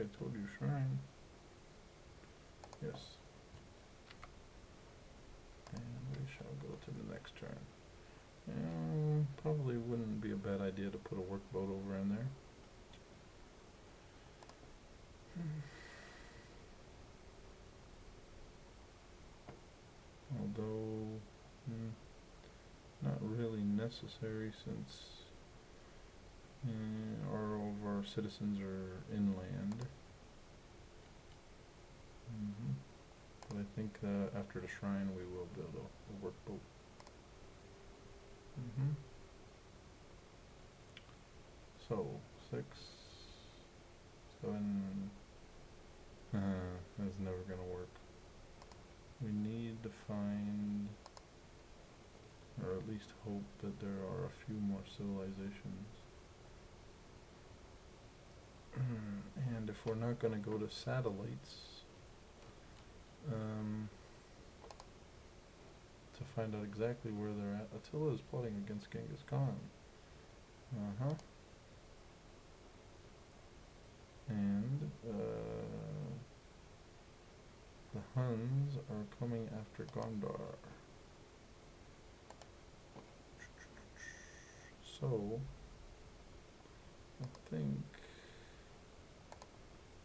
I told you shrine. Yes. And we shall go to the next turn. Probably wouldn't be a bad idea to put a workboat over in there. Although, not really necessary since all of our citizens are inland. But I think after the shrine we will build a workboat. So, 6, 7, that's never gonna work. We need to find, or at least hope that there are a few more civilizations. And if we're not gonna go to satellites, to find out exactly where they're at, Attila is plotting against Genghis Khan. And the Huns are coming after Gondar. So I think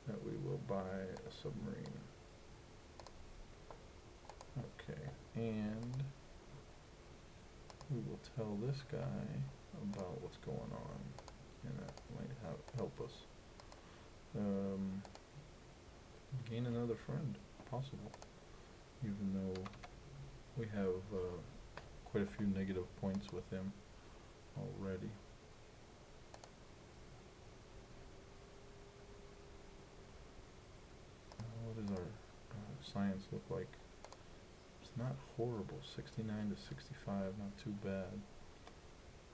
that we will buy a submarine. Okay, and we will tell this guy about what's going on, and that might help us. Gain another friend, possible, even though we have quite a few negative points with him already. What does our science look like? It's not horrible, 69 to 65, not too bad.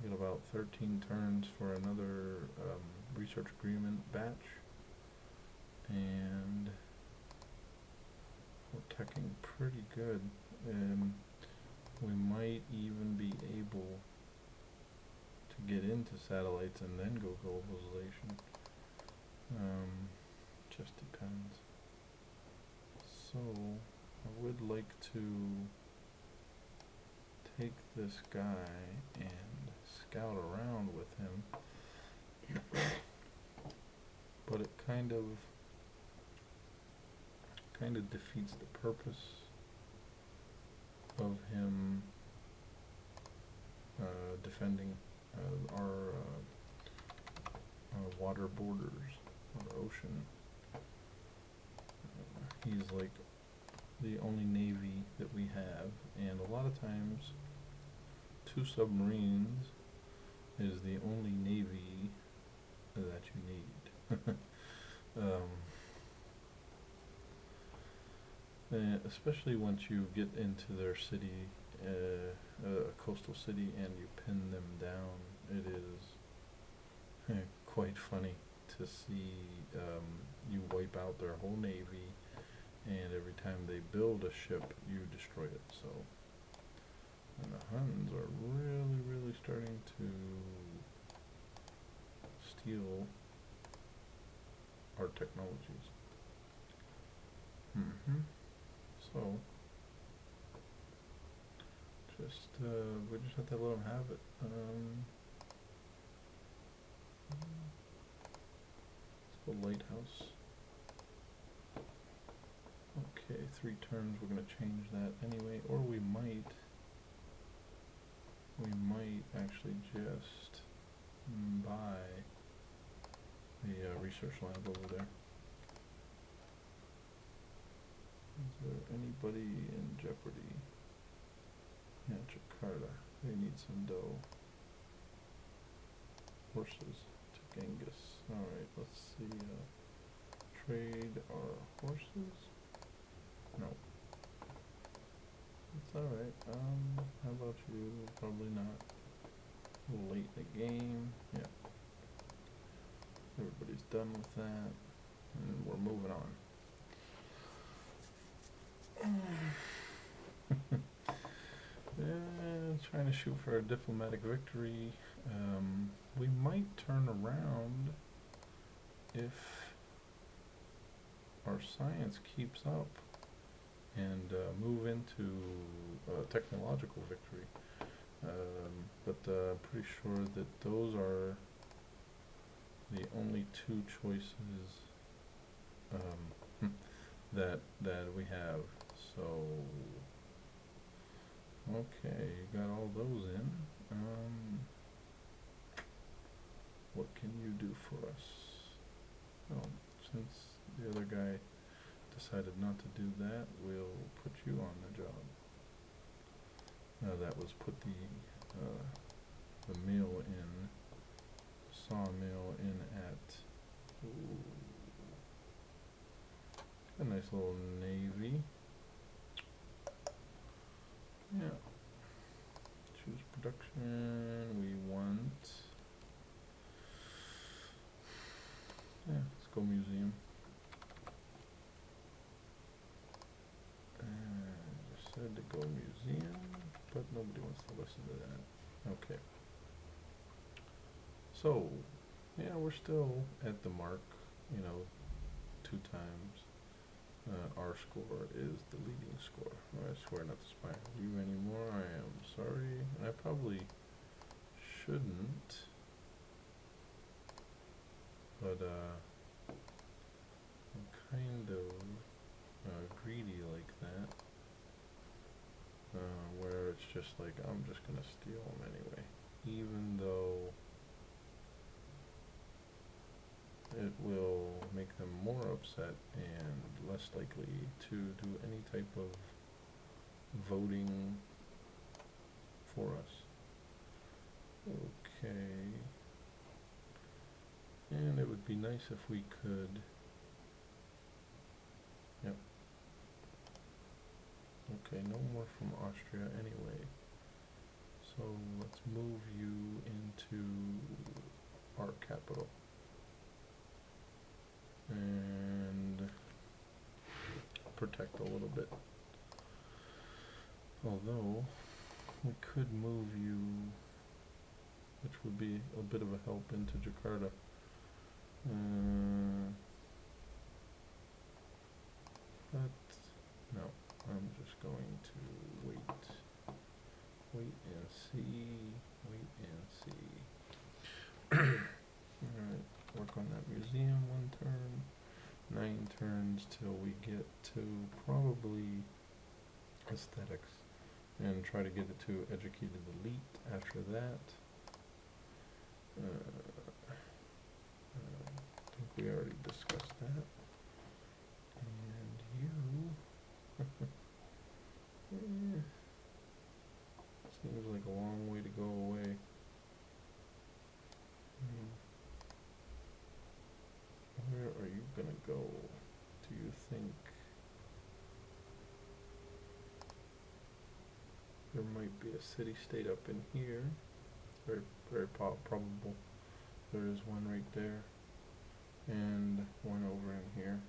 We got about 13 turns for another research agreement batch, and we're teching pretty good. We might even be able to get into satellites and then go globalization. Just depends. So I would like to take this guy and scout around with him, but it kind of defeats the purpose of him defending our water borders, our ocean. He's like the only navy that we have, and a lot of times 2 submarines is the only navy that you need. Especially once you get into their city, a coastal city, and you pin them down, it is quite funny to see you wipe out their whole navy, and every time they build a ship, you destroy it. So, and the Huns are really starting to steal our technologies. So, we just have to let them have it. Let's go lighthouse. Okay, 3 turns, we're gonna change that anyway, or we might actually just buy the research lab over there. Is there anybody in jeopardy? Yeah, Jakarta. They need some dough. Horses to Genghis. Alright, let's see. Trade our horses? No. It's alright. How about you? Probably not. A little late in the game. Yeah. Everybody's done with that. And we're moving on. Trying to shoot for a diplomatic victory. We might turn around if our science keeps up and move into technological victory. But I'm pretty sure that those are the only two choices that we have. So, okay, you got all those in. What can you do for us? Well, since the other guy decided not to do that, we'll put you on the job. That was put the mill in, sawmill in at, ooh, a nice little navy. Yeah. Choose production, we want, yeah, let's go museum. Just said to go museum, but nobody wants to listen to that. Okay. So, yeah, we're still at the mark, 2 times. Our score is the leading score. I swear not to spy on you anymore. I am sorry. And I probably shouldn't. But, I'm kind of greedy like that. Where it's just like, I'm just gonna steal them anyway. Even though it will make them more upset and less likely to do any type of voting for us. Okay. And it would be nice if we could, yep. Okay, no more from Austria anyway. So let's move you into our capital. And protect a little bit. Although, we could move you, which would be a bit of a help, into Jakarta. But, no, I'm just going to wait and see, Alright, work on that museum 1 turn, 9 turns till we get to probably aesthetics, and try to get it to educated elite after that. I think we already discussed that. And you, seems like a long way to go away. Where are you gonna go, do you think? There might be a city-state up in here. Very, very probable. There is one right there. And one over in here.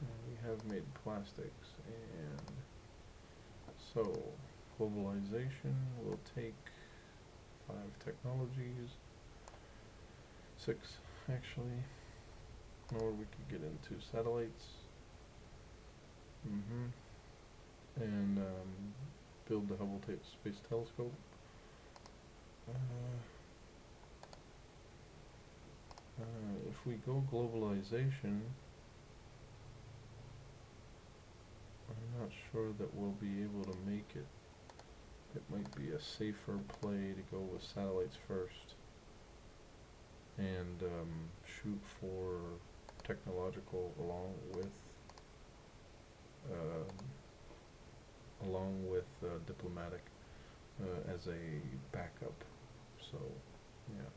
And we have made plastics, and so globalization will take 5 technologies, 6 actually, or we could get into satellites, and build the Hubble Space Telescope. If we go globalization, I'm not sure that we'll be able to make it. It might be a safer play to go with satellites first and shoot for technological along with diplomatic as a backup. So, yeah.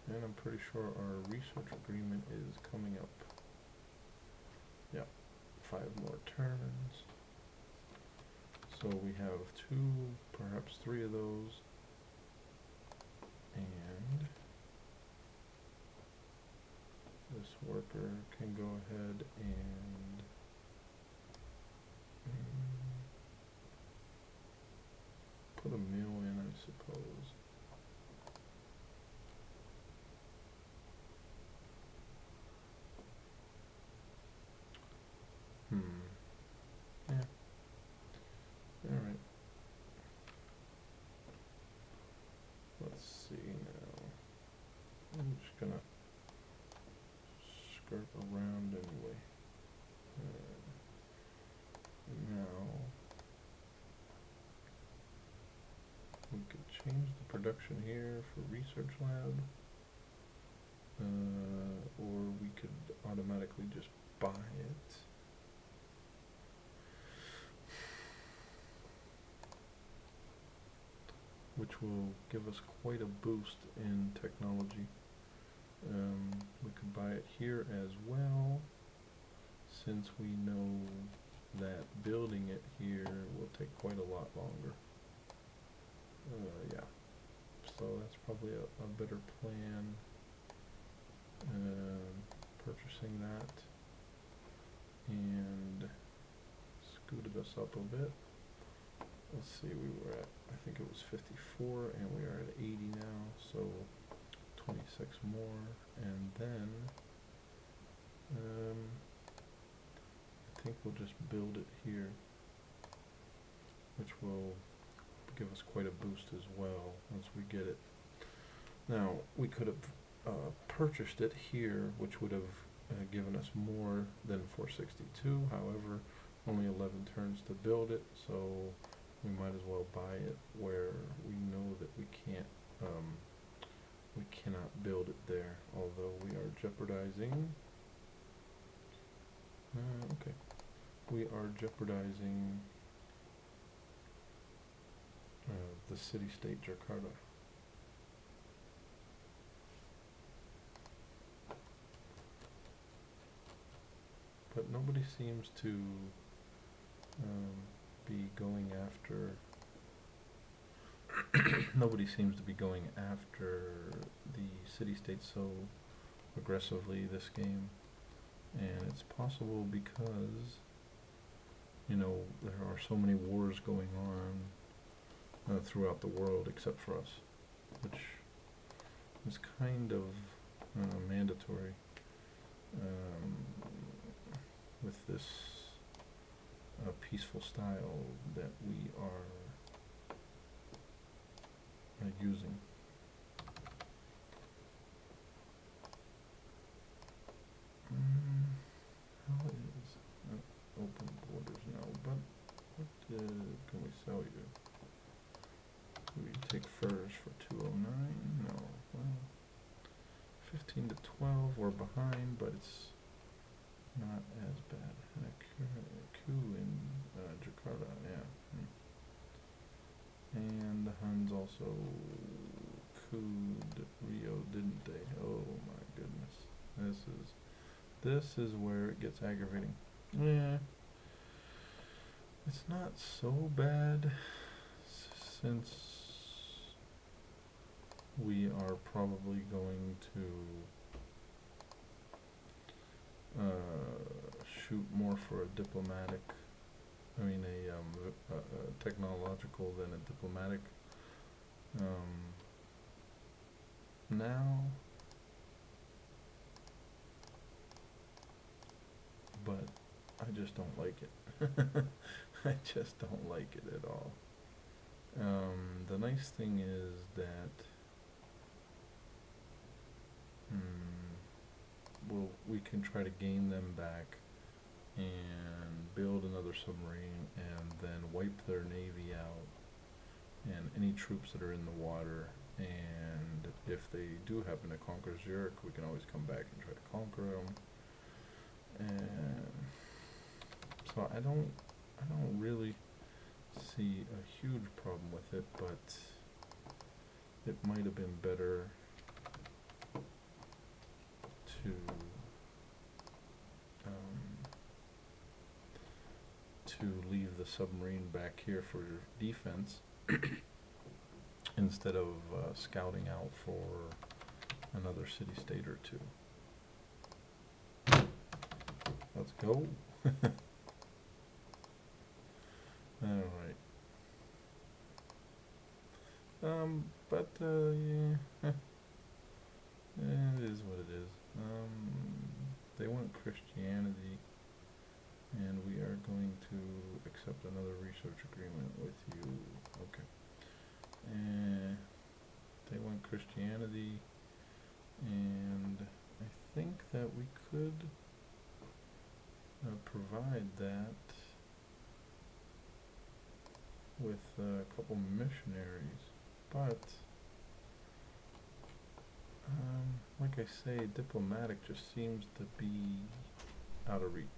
And I'm pretty sure our research agreement is coming up. Yep, 5 more turns. So we have 2, perhaps 3 of those. And this worker can go ahead and put a mill in, I suppose. change the production here for research lab, or we could automatically just buy it. Which will give us quite a boost in technology. We could buy it here as well, since we know that building it here will take quite a lot longer. Yeah, so that's probably a better plan, purchasing that, and scooted us up a bit. Let's see, we were at, I think it was 54, and we are at 80 now, so 26 more, and then I think we'll just build it here, which will give us quite a boost as well once we get it. Now, we could have purchased it here, which would have given us more than 462, however, only 11 turns to build it, so we might as well buy it where we know that we cannot build it there, although we are jeopardizing, we are jeopardizing the city-state Jakarta. But nobody seems to be going after nobody seems to be going after the city-state so aggressively this game, and it's possible because, you know, there are so many wars going on throughout the world except for us, which is kind of mandatory with this peaceful style that we are using. How is open borders now? But what can we sell you? Do we take furs for 209? No. Well, 15 to 12. We're behind, but it's not as bad. Coup in Jakarta, yeah. And the Huns also couped Rio, didn't they? Oh my goodness. This is where it gets aggravating. Yeah. It's not so bad since we are probably going to shoot more for a diplomatic, I mean a technological than a diplomatic now, but I just don't like it. I just don't like it at all. The nice thing is that we can try to gain them back and build another submarine and then wipe their navy out and any troops that are in the water, and if they do happen to conquer Zurich, we can always come back and try to conquer them. And so I don't really see a huge problem with it, but it might have been better to leave the submarine back here for defense instead of scouting out for another city-state or two. Let's go. Alright. But yeah, it is what it is. They want Christianity, and we are going to accept another research agreement with you. Okay. And they want Christianity, and I think that we could provide that with a couple missionaries. but like I say, diplomatic just seems to be out of reach.